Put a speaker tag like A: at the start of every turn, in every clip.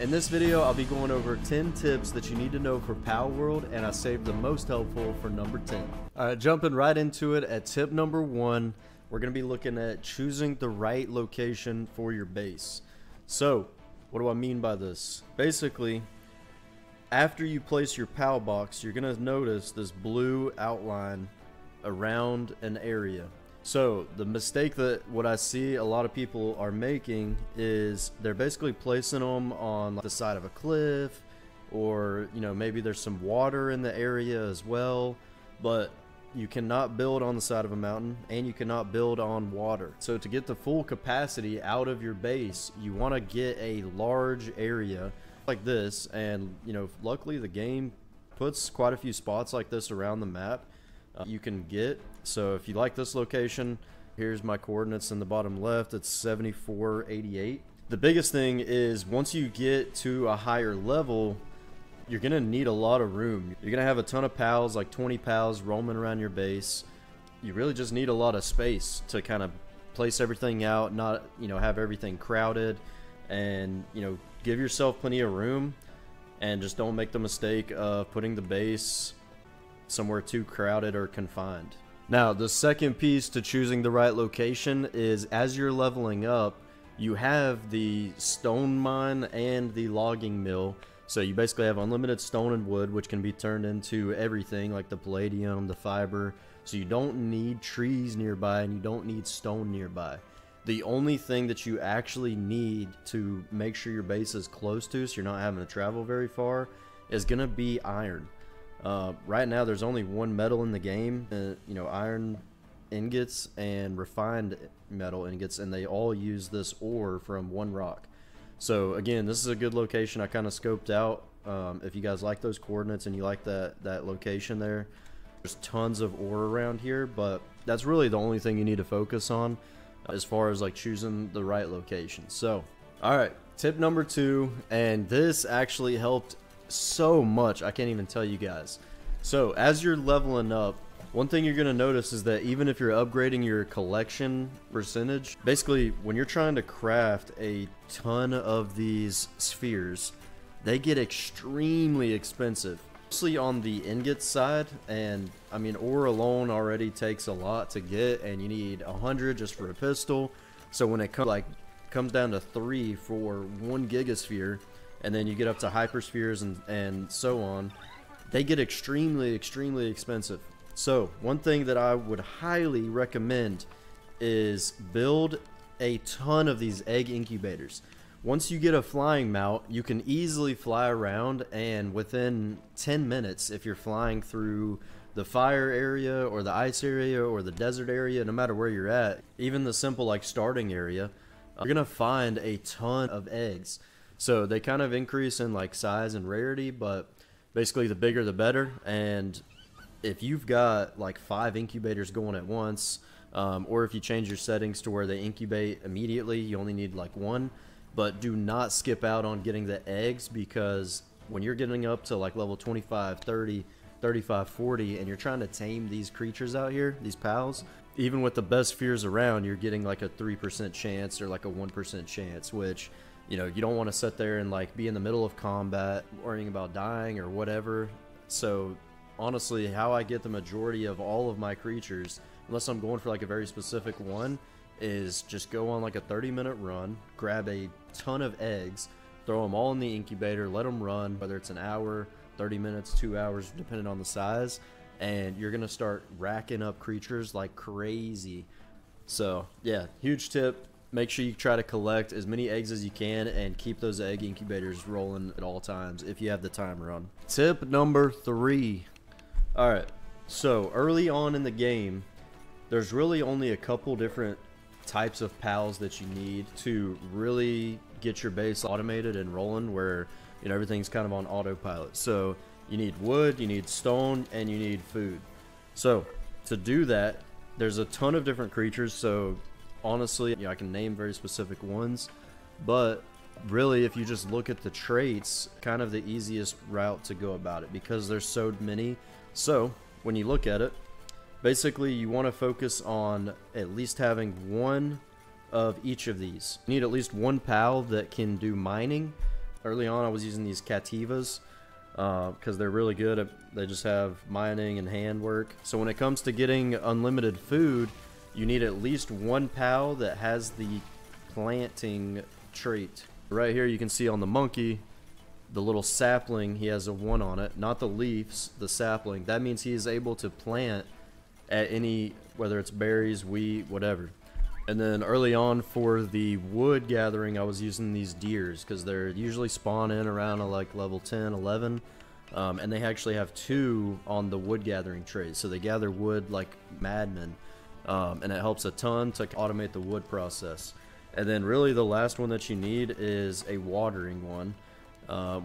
A: In this video, I'll be going over 10 tips that you need to know for Palworld, and I saved the most helpful for number 10. Alright, jumping right into it at tip number 1, we're going to be looking at choosing the right location for your base. So, what do I mean by this? Basically, after you place your PAL box, you're going to notice this blue outline around an area. So the mistake that what I see a lot of people are making is they're basically placing them on the side of a cliff, or maybe there's some water in the area as well, but you cannot build on the side of a mountain and you cannot build on water. So to get the full capacity out of your base, you want to get a large area like this, and luckily the game puts quite a few spots like this around the map you can get. So if you like this location, here's my coordinates in the bottom left. It's 7488. The biggest thing is once you get to a higher level, you're gonna need a lot of room. You're gonna have a ton of pals, like 20 pals roaming around your base. You really just need a lot of space to kind of place everything out, not have everything crowded, and give yourself plenty of room, and just don't make the mistake of putting the base somewhere too crowded or confined. Now, the second piece to choosing the right location is as you're leveling up, you have the stone mine and the logging mill. So you basically have unlimited stone and wood, which can be turned into everything like the palladium, the fiber. So you don't need trees nearby and you don't need stone nearby. The only thing that you actually need to make sure your base is close to, so you're not having to travel very far, is gonna be iron. Right now there's only one metal in the game, iron ingots and refined metal ingots, and they all use this ore from one rock. So again, this is a good location I kind of scoped out. If you guys like those coordinates and you like that location there, there's tons of ore around here, but that's really the only thing you need to focus on as far as like choosing the right location. So alright, tip number 2, and this actually helped so much, I can't even tell you guys. So as you're leveling up, one thing you're going to notice is that even if you're upgrading your collection percentage, basically when you're trying to craft a ton of these spheres, they get extremely expensive, mostly on the ingot side. And I mean, ore alone already takes a lot to get, and you need 100 just for a pistol. So when it comes down to 3 for 1 gigasphere, and then you get up to hyperspheres and so on, they get extremely expensive. So one thing that I would highly recommend is build a ton of these egg incubators. Once you get a flying mount, you can easily fly around, and within 10 minutes, if you're flying through the fire area or the ice area or the desert area, no matter where you're at, even the simple like starting area, you're gonna find a ton of eggs. So they kind of increase in like size and rarity, but basically the bigger the better. And if you've got like 5 incubators going at once, or if you change your settings to where they incubate immediately, you only need like 1. But do not skip out on getting the eggs, because when you're getting up to like level 25, 30, 35, 40, and you're trying to tame these creatures out here, these pals, even with the best spheres around, you're getting like a 3% chance or like a 1% chance, which you don't want to sit there and like be in the middle of combat worrying about dying or whatever. So honestly, how I get the majority of all of my creatures, unless I'm going for like a very specific one, is just go on like a 30-minute run, grab a ton of eggs, throw them all in the incubator, let them run, whether it's an hour, 30 minutes, 2 hours, depending on the size, and you're gonna start racking up creatures like crazy. So yeah, huge tip. Make sure you try to collect as many eggs as you can and keep those egg incubators rolling at all times if you have the timer on. Tip number 3. Alright, so early on in the game, there's really only a couple different types of pals that you need to really get your base automated and rolling, where everything's kind of on autopilot. So you need wood, you need stone, and you need food. So to do that, there's a ton of different creatures. So honestly, I can name very specific ones, but really if you just look at the traits, kind of the easiest route to go about it, because there's so many. So when you look at it, basically you want to focus on at least having 1 of each of these. You need at least 1 pal that can do mining, Early on, I was using these cativas because they're really good at, they just have mining and handwork. So when it comes to getting unlimited food, you need at least one POW that has the planting trait. Right here you can see on the monkey, the little sapling, he has a 1 on it, not the leaves, the sapling. That means he is able to plant at any, whether it's berries, wheat, whatever. And then early on for the wood gathering, I was using these deers because they're usually spawn in around like level 10, 11. And they actually have 2 on the wood gathering trait. So they gather wood like madmen. And it helps a ton to automate the wood process. And then really the last one that you need is a watering one,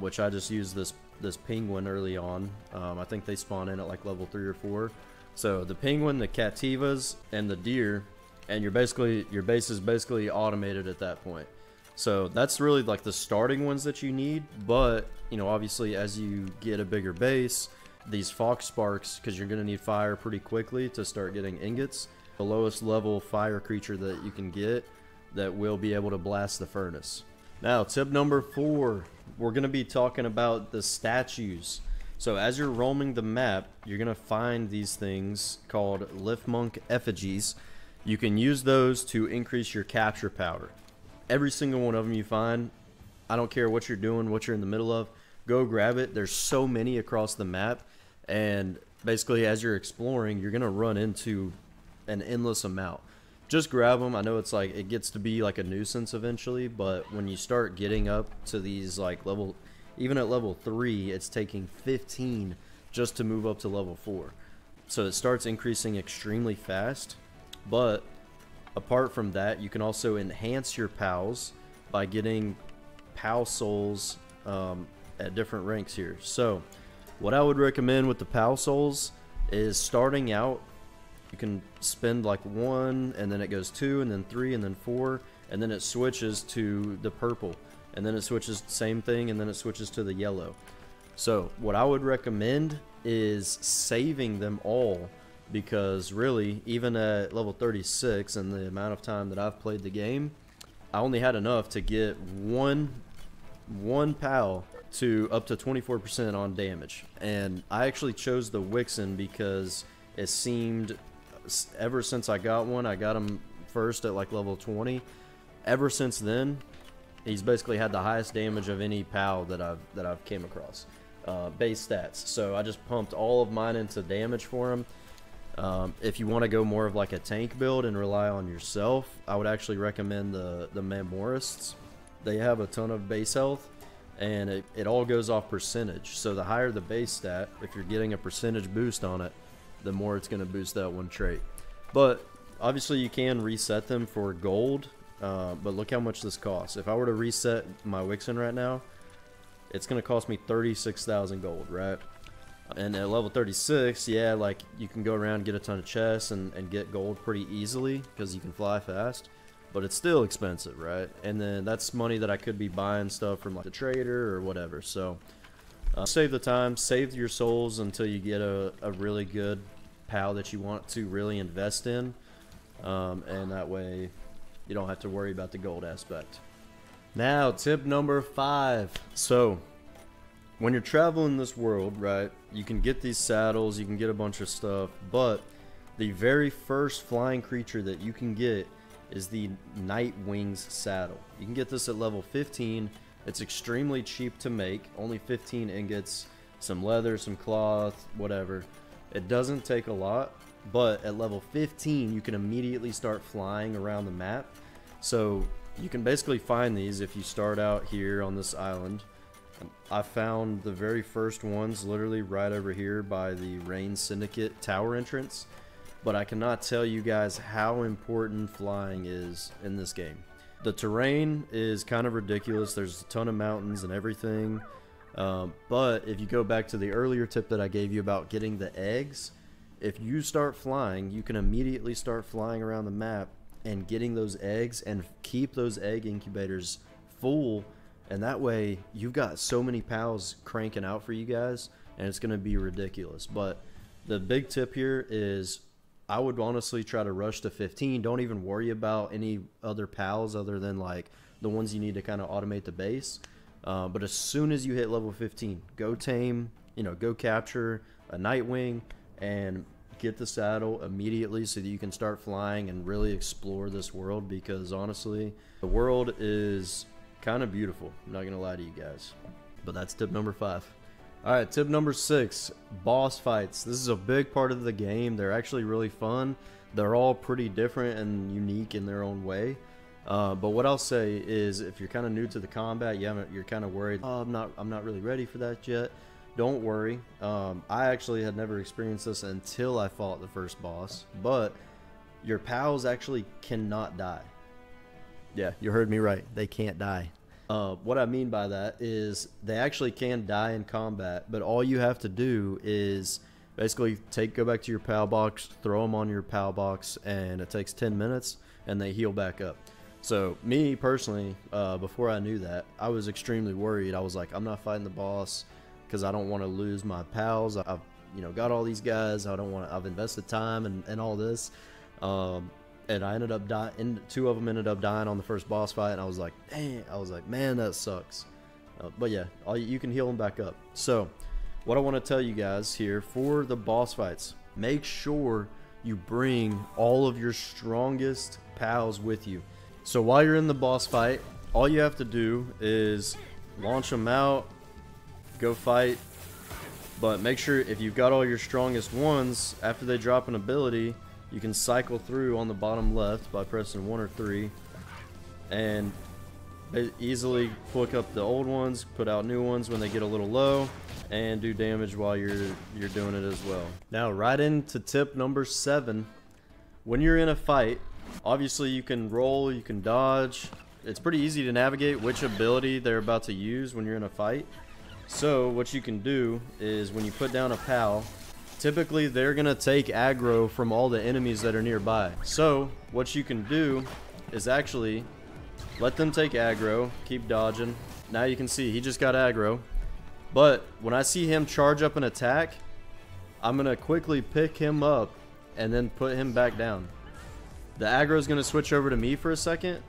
A: which I just used this penguin early on. I think they spawn in at like level 3 or 4. So the penguin, the cativas, and the deer, and your base is basically automated at that point. So that's really like the starting ones that you need. But you know, obviously as you get a bigger base, these fox sparks, because you're going to need fire pretty quickly to start getting ingots. The lowest level fire creature that you can get that will be able to blast the furnace. Now tip number 4, we're going to be talking about the statues. So as you're roaming the map, you're going to find these things called Liftmonk effigies. You can use those to increase your capture power. Every single one of them you find, I don't care what you're doing, what you're in the middle of, go grab it. There's so many across the map, and basically as you're exploring, you're going to run into an endless amount. Just grab them. I know it's like, it gets to be like a nuisance eventually, but when you start getting up to these like level, even at level 3, it's taking 15 just to move up to level 4. So it starts increasing extremely fast. But apart from that, you can also enhance your POWs by getting POW souls at different ranks here. So what I would recommend with the POW souls is starting out, you can spend like 1, and then it goes 2, and then 3, and then 4, and then it switches to the purple, and then it switches same thing, and then it switches to the yellow. So what I would recommend is saving them all, because really even at level 36 and the amount of time that I've played the game, I only had enough to get one POW to up to 24% on damage. And I actually chose the Wixen because it seemed, ever since I got one, I got him first at like level 20. Ever since then, he's basically had the highest damage of any POW that I've came across. Base stats. So I just pumped all of mine into damage for him. If you want to go more of like a tank build and rely on yourself, I would actually recommend the Mamorists. They have a ton of base health, and it all goes off percentage. So the higher the base stat, if you're getting a percentage boost on it, the more it's going to boost that one trait. But obviously you can reset them for gold, but look how much this costs. If I were to reset my Wixen right now, it's going to cost me 36,000 gold, right? And at level 36, yeah, like you can go around, get a ton of chests and get gold pretty easily because you can fly fast, but it's still expensive, right? And then that's money that I could be buying stuff from like the trader or whatever. So save the time, save your souls until you get a really good POW that you want to really invest in, and that way you don't have to worry about the gold aspect. Now tip number 5. So when you're traveling this world, right, you can get these saddles, you can get a bunch of stuff, but the very first flying creature that you can get is the Nightwing's saddle. You can get this at level 15. It's extremely cheap to make, only 15 ingots, some leather, some cloth, whatever. It doesn't take a lot, but at level 15 you can immediately start flying around the map. So you can basically find these if you start out here on this island. I found the very first ones literally right over here by the Rain Syndicate tower entrance, but I cannot tell you guys how important flying is in this game. The terrain is kind of ridiculous. There's a ton of mountains and everything, but if you go back to the earlier tip that I gave you about getting the eggs, if you start flying, you can immediately start flying around the map and getting those eggs and keep those egg incubators full. And that way, you've got so many POWs cranking out for you guys, and it's going to be ridiculous. But the big tip here is I would honestly try to rush to 15. Don't even worry about any other POWs other than like the ones you need to kind of automate the base. But as soon as you hit level 15, go tame, go capture a Nightwing and get the saddle immediately so that you can start flying and really explore this world, because honestly, the world is kind of beautiful. I'm not gonna lie to you guys. But that's tip number 5. All right, tip number 6, boss fights. This is a big part of the game. They're actually really fun. They're all pretty different and unique in their own way. But what I'll say is, if you're kind of new to the combat, you're kind of worried, oh, I'm not really ready for that yet. Don't worry. I actually had never experienced this until I fought the first boss, but your pals actually cannot die. Yeah, you heard me right. They can't die. What I mean by that is they actually can die in combat, but all you have to do is basically go back to your pal box, throw them on your pal box, and it takes 10 minutes and they heal back up. So me personally, before I knew that, I was extremely worried. I was like, I'm not fighting the boss because I don't want to lose my pals. I've got all these guys. I've invested time and all this. And I ended up dying. 2 of them ended up dying on the first boss fight, and I was like, dang. I was like, man, that sucks. But yeah, you can heal them back up. So what I want to tell you guys here for the boss fights, make sure you bring all of your strongest pals with you. So while you're in the boss fight, all you have to do is launch them out, go fight. But make sure if you've got all your strongest ones, after they drop an ability, you can cycle through on the bottom left by pressing 1 or 3 and easily pick up the old ones, put out new ones when they get a little low, and do damage while you're doing it as well. Now right into tip number 7. When you're in a fight, obviously you can roll, you can dodge. It's pretty easy to navigate which ability they're about to use when you're in a fight. So what you can do is when you put down a pal, typically they're gonna take aggro from all the enemies that are nearby. So what you can do is actually let them take aggro, keep dodging. Now you can see he just got aggro. But when I see him charge up an attack, I'm gonna quickly pick him up and then put him back down. The aggro is gonna switch over to me for a second,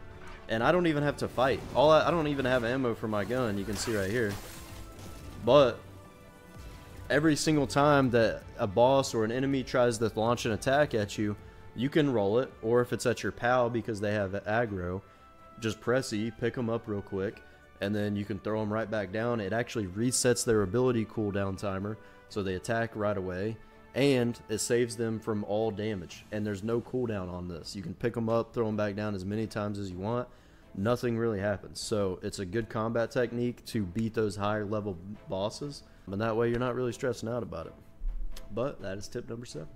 A: and I don't even have to fight. I don't even have ammo for my gun, you can see right here. But every single time that a boss or an enemy tries to launch an attack at you, you can roll it, or if it's at your pal because they have aggro, just press E, pick them up real quick, and then you can throw them right back down. It actually resets their ability cooldown timer, so they attack right away, and it saves them from all damage. And there's no cooldown on this. You can pick them up, throw them back down as many times as you want. Nothing really happens. So it's a good combat technique to beat those higher level bosses. And that way you're not really stressing out about it. But that is tip number 7.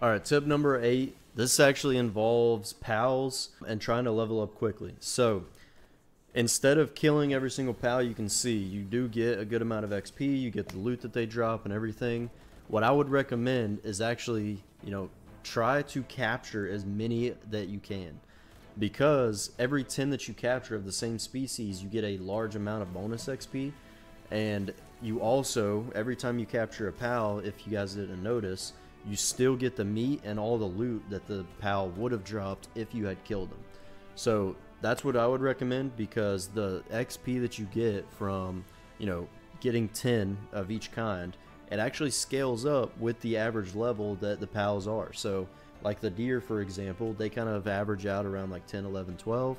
A: Alright, tip number 8. This actually involves pals and trying to level up quickly. So instead of killing every single pal you can see, you do get a good amount of XP. You get the loot that they drop and everything. What I would recommend is actually, try to capture as many that you can. Because every 10 that you capture of the same species, you get a large amount of bonus XP. And you also, every time you capture a pal, if you guys didn't notice, you still get the meat and all the loot that the pal would have dropped if you had killed them. So that's what I would recommend, because the XP that you get from, getting 10 of each kind, it actually scales up with the average level that the pals are. So like the deer, for example, they kind of average out around like 10, 11, 12.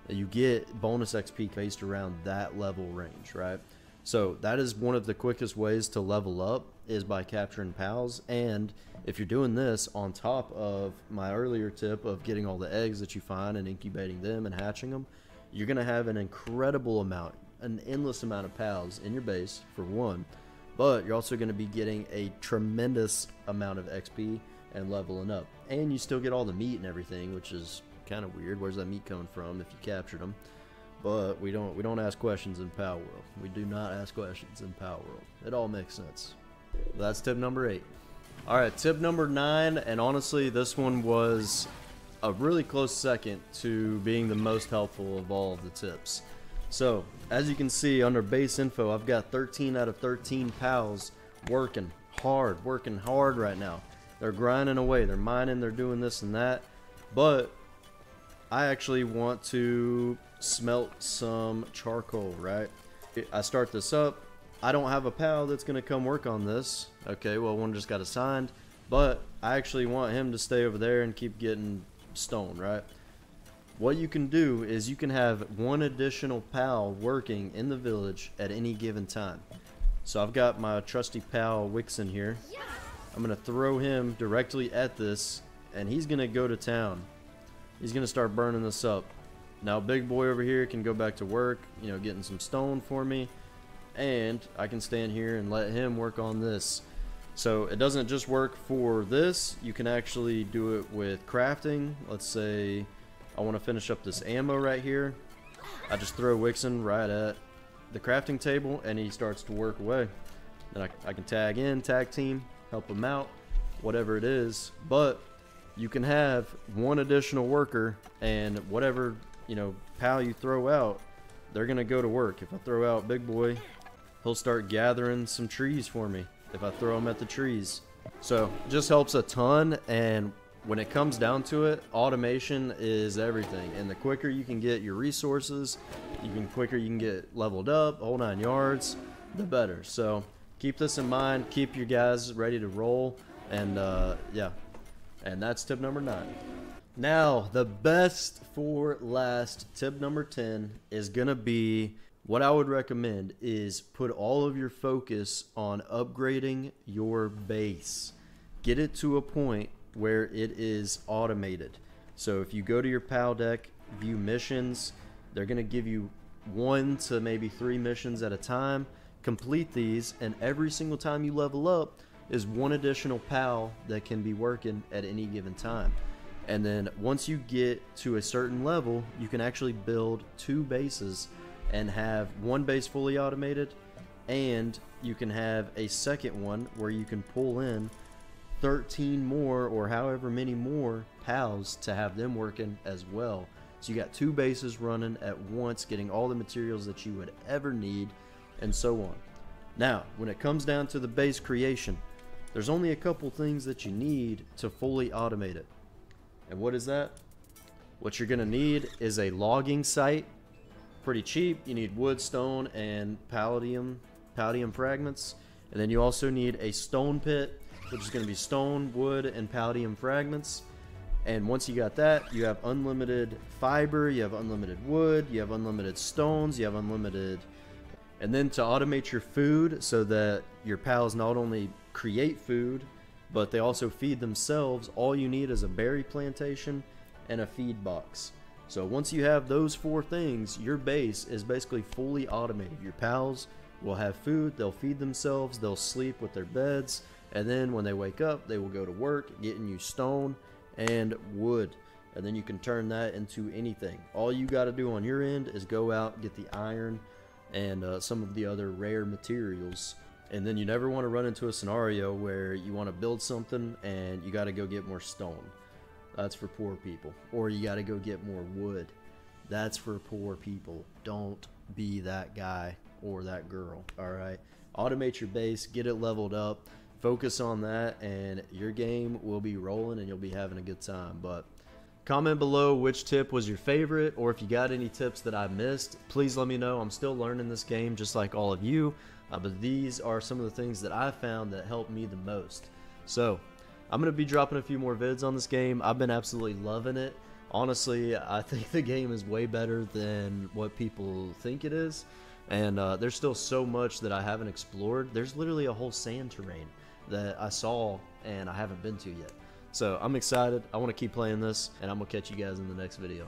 A: You get bonus XP based around that level range, right? So that is one of the quickest ways to level up, is by capturing pals. And if you're doing this on top of my earlier tip of getting all the eggs that you find and incubating them and hatching them, you're going to have an incredible amount, an endless amount of pals in your base, for one. But you're also going to be getting a tremendous amount of XP and leveling up. And you still get all the meat and everything, which is kind of weird. Where's that meat coming from if you captured them? But we don't ask questions in Palworld. We do not ask questions in Palworld. It all makes sense. That's tip number 8. Alright, tip number 9, and honestly this one was a really close second to being the most helpful of all of the tips. So, as you can see under base info, I've got 13 out of 13 pals working hard right now. They're grinding away, they're mining, they're doing this and that. But I actually want to smelt some charcoal, right? I start this up. I don't have a pal that's going to come work on this. Okay, well, one just got assigned, but I actually want him to stay over there and keep getting stone, right? What you can do is you can have one additional pal working in the village at any given time. So I've got my trusty pal Wixen here. I'm going to throw him directly at this, and he's going to go to town. He's going to start burning this up. Now big boy over here can go back to work, you know, getting some stone for me, and I can stand here and let him work on this. So it doesn't just work for this, you can actually do it with crafting. Let's say I want to finish up this ammo right here. I just throw Wixen right at the crafting table and he starts to work away. Then I can tag in, tag team, help him out, whatever it is. But you can have one additional worker, and whatever, you know, pal you throw out, they're gonna go to work. If I throw out big boy, he'll start gathering some trees for me if I throw him at the trees. So it just helps a ton, and when it comes down to it, automation is everything. And the quicker you can get your resources, quicker you can get leveled up, whole 9 yards, the better. So keep this in mind, keep your guys ready to roll, and yeah. And that's tip number 9. Now, the best for last, tip number 10 is gonna be, what I would recommend is put all of your focus on upgrading your base. Get it to a point where it is automated. So if you go to your PAL deck, view missions, they're gonna give you 1 to maybe 3 missions at a time. Complete these, and every single time you level up is 1 additional PAL that can be working at any given time. And then once you get to a certain level, you can actually build 2 bases and have 1 base fully automated, and you can have a second one where you can pull in 13 more or however many more PALs to have them working as well. So you got 2 bases running at once, getting all the materials that you would ever need, and so on. Now, when it comes down to the base creation, there's only a couple things that you need to fully automate it. And what is that? What you're gonna need is a logging site. Pretty cheap. You need wood, stone, and palladium fragments. And then you also need a stone pit, which is gonna be stone, wood, and palladium fragments. And once you got that, you have unlimited fiber, you have unlimited wood, you have unlimited stones, you have unlimited. And then to automate your food so that your pals not only create food, but they also feed themselves, all you need is a berry plantation and a feed box. So once you have those 4 things, your base is basically fully automated. Your pals will have food, they'll feed themselves, they'll sleep with their beds, and then when they wake up, they will go to work getting you stone and wood. And then you can turn that into anything. All you got to do on your end is go out, get the iron and some of the other rare materials. And then you never want to run into a scenario where you want to build something and you got to go get more stone. That's for poor people. Or you got to go get more wood. That's for poor people. Don't be that guy or that girl. Alright? Automate your base, get it leveled up, focus on that, and your game will be rolling and you'll be having a good time. But comment below which tip was your favorite, or if you got any tips that I missed, please let me know. I'm still learning this game just like all of you. But these are some of the things that I found that helped me the most. So I'm going to be dropping a few more vids on this game. I've been absolutely loving it. Honestly, I think the game is way better than what people think it is. And there's still so much that I haven't explored. There's literally a whole sand terrain that I saw and I haven't been to yet. So I'm excited. I want to keep playing this, and I'm going to catch you guys in the next video.